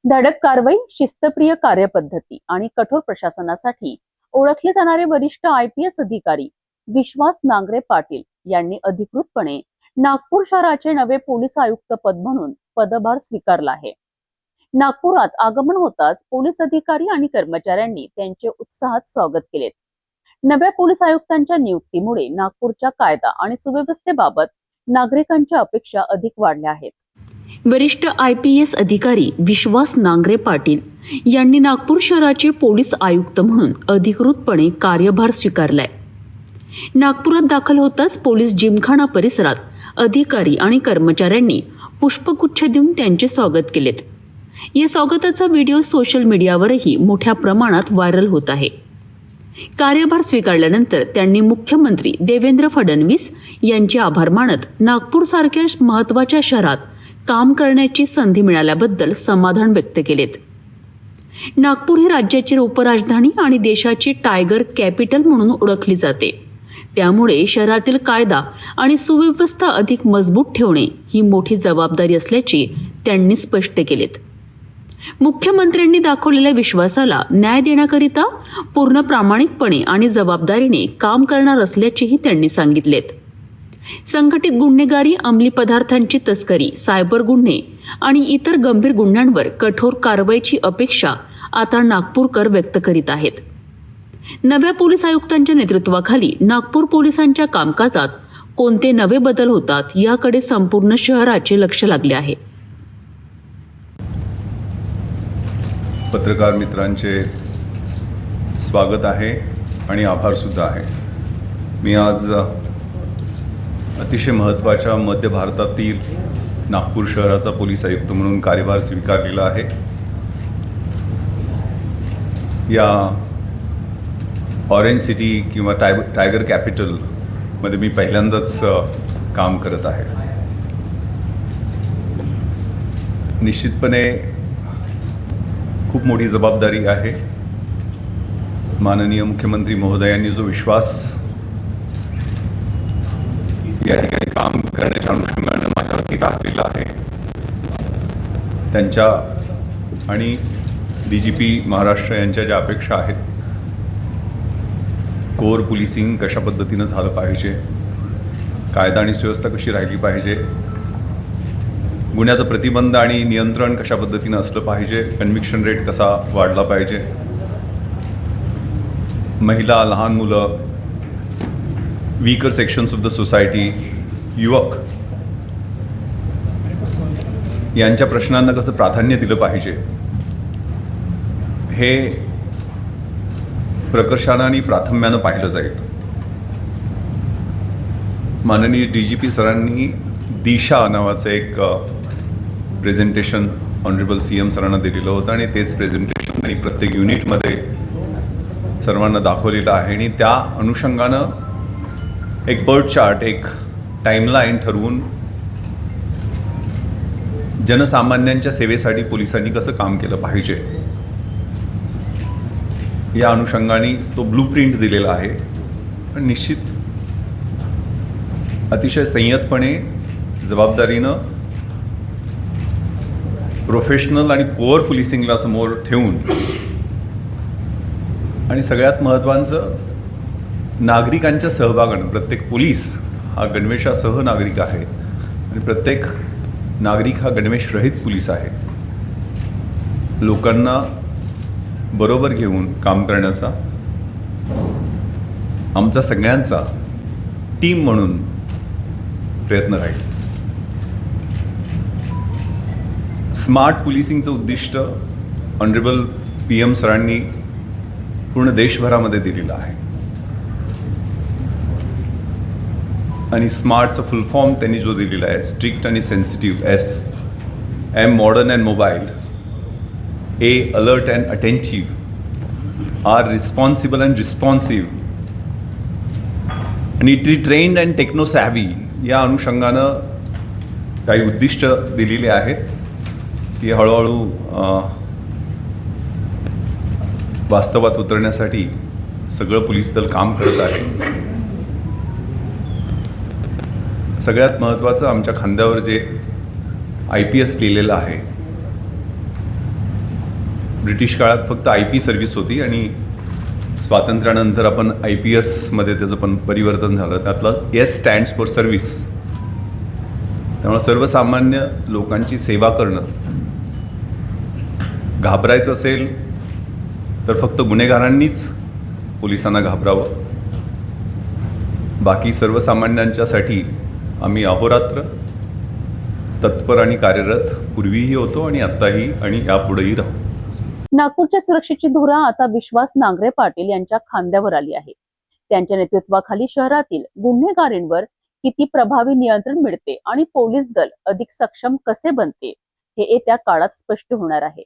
धडक कारवाई, शिस्तप्रिय कार्यपद्धती आणि कठोर प्रशासनासाठी ओळखले जाणारे वरिष्ठ IPS अधिकारी विश्वास नांगरे पाटील यांनी अधिकृतपणे नागपूर शहराचे नवे पोलीस आयुक्त पद म्हणून पदभार स्वीकारला आहे. नागपुरात आगमन होताच पोलीस अधिकारी आणि कर्मचाऱ्यांनी त्यांचे उत्साहात स्वागत केले. नव्या पोलीस आयुक्तांच्या नियुक्तीमुळे नागपूरच्या कायदा आणि सुव्यवस्थेबाबत नागरिकांच्या अपेक्षा अधिक वाढल्या आहेत. वरिष्ठ IPS अधिकारी विश्वास नांगरे पाटील यांनी नागपूर शहराचे पोलीस आयुक्त म्हणून अधिकृतपणे कार्यभार स्वीकारलाय. नागपुरात दाखल होताच पोलीस जिमखाना परिसरात अधिकारी आणि कर्मचाऱ्यांनी पुष्पगुच्छ देऊन त्यांचे स्वागत केलेत. या स्वागताचा व्हिडिओ सोशल मीडियावरही मोठ्या प्रमाणात व्हायरल होत आहे. कार्यभार स्वीकारल्यानंतर त्यांनी मुख्यमंत्री देवेंद्र फडणवीस यांचे आभार मानत नागपूरसारख्या महत्त्वाच्या शहरात काम करण्याची संधी मिळाल्याबद्दल समाधान व्यक्त केलेत. नागपूर ही राज्याची उपराजधानी आणि देशाची टायगर कॅपिटल म्हणून ओळखली जाते. त्यामुळे शहरातील कायदा आणि सुव्यवस्था अधिक मजबूत ठेवणे ही मोठी जबाबदारी असल्याचे त्यांनी स्पष्ट केलेत. मुख्यमंत्र्यांनी दाखवलेल्या विश्वासाला न्याय देण्याकरिता पूर्ण प्रामाणिकपणे आणि जबाबदारीने काम करणार असल्याचेही त्यांनी सांगितलेत. संघटित गुन्हेगारी, अंमली पदार्थांची तस्करी, सायबर गुन्हे आणि इतर गंभीर गुन्ह्यांवर कठोर कारवाईची अपेक्षा आता नागपूरकर व्यक्त करीत आहेत. नव्या पोलीस आयुक्तांच्या नेतृत्वाखाली नागपूर पोलिसांच्या कामकाजात कोणते नवे बदल होतात याकडे संपूर्ण शहराचे लक्ष लागले आहे. पत्रकार मित्रांचे स्वागत आहे आणि आभार सुद्धा आहे. मी आज अतिशय महत्त्वाच्या मध्य भारतातील नागपूर शहराचा पोलीस आयुक्त म्हणून कार्यभार स्वीकारलेला आहे. या ऑरेंज सिटी किंवा टायगर कॅपिटलमध्ये मी पहिल्यांदाच काम करत आहे. निश्चितपणे खूप मोठी जबाबदारी आहे. माननीय मुख्यमंत्री महोदयांनी जो विश्वास या ठिकाणी काम करण्याच्या अनुषंगाने माझ्यावरती टाकलेला आहे, त्यांच्या आणि DGP महाराष्ट्र यांच्या ज्या अपेक्षा आहेत, कोर पोलिसिंग कशा पद्धतीनं झालं पाहिजे, कायदा आणि सुव्यवस्था कशी राहिली पाहिजे, गुन्ह्याचं प्रतिबंध आणि नियंत्रण कशा पद्धतीनं असलं पाहिजे, कन्व्हिक्शन रेट कसा वाढला पाहिजे, महिला, लहान मुलं, weaker sections of the society, युवक यांच्या प्रश्नांना कसं प्राधान्य दिलं पाहिजे, हे प्रकर्षानं आणि प्राथम्यानं पाहिलं जाईल. माननीय DGP सरांनी दिशा नावाचं एक प्रेझेंटेशन ऑनरेबल CM सरांना दिलेलं होतं आणि तेच प्रेझेंटेशन त्यांनी प्रत्येक युनिटमध्ये सर्वांना दाखवलेलं आहे. आणि त्या अनुषंगानं एक बर्ड चार्ट, एक टाईमलाईन ठरवून जनसामान्यांच्या सेवेसाठी पोलिसांनी कसं काम केलं पाहिजे या अनुषंगाने तो ब्लूप्रिंट दिलेला आहे. पण निश्चित अतिशय संयतपणे, जबाबदारीनं, प्रोफेशनल आणि कोअर पोलिसिंगला समोर ठेवून आणि सगळ्यात महत्त्वाचं नागरिकांच्या सहभागानं, प्रत्येक पोलीस हा गणवेशासह नागरिक आहे आणि प्रत्येक नागरिक हा गणवेशरहित पोलीस आहे. लोकांना बरोबर घेऊन काम करण्याचा आमचा सगळ्यांचा टीम म्हणून प्रयत्न राहील. स्मार्ट पोलिसिंगचं उद्दिष्ट ऑनरेबल PM सरांनी पूर्ण देशभरामध्ये दिलेलं आहे आणि स्मार्टचं फुल फॉर्म त्यांनी जो दिलेला आहे, स्ट्रिक्ट आणि sensitive, S, M modern and mobile, A alert and attentive, R responsible and responsive आणि T trained and techno savvy या अनुषंगानं काही उद्दिष्ट दिलेली आहेत. ती हळूहळू वास्तवात उतरण्यासाठी सगळं पोलीस दल काम करत आहे. सगळ्यात महत्त्वाचं, आमच्या खांद्यावर जे IPS लिहिलेलं आहे ब्रिटिश काळात फक्त IP सर्व्हिस होती आणि स्वातंत्र्यानंतर आपण IPS मध्ये त्याचं पण परिवर्तन झालं. त्यातलं S स्टँड्स फॉर सर्व्हिस. त्यामुळे सर्वसामान्य लोकांची सेवा करणं, घाबरायचं असेल तर फक्त गुन्हेगारांनीच पोलिसांना घाबरावं. बाकी सर्वसामान्यांच्यासाठी आम्ही अहोरात्र तत्पर आणि कार्यरत पूर्वीही होतो आणि आत्ताही आणि यापुढेही राहू. नागपूरच्या सुरक्षेची धुरा आता विश्वास नांगरे पाटील यांच्या खांद्यावर आली आहे. त्यांच्या नेतृत्वाखाली शहरातील गुन्हेगारींवर किती प्रभावी नियंत्रण मिळते आणि पोलीस दल अधिक सक्षम कसे बनते हे येत्या काळात स्पष्ट होणार आहे.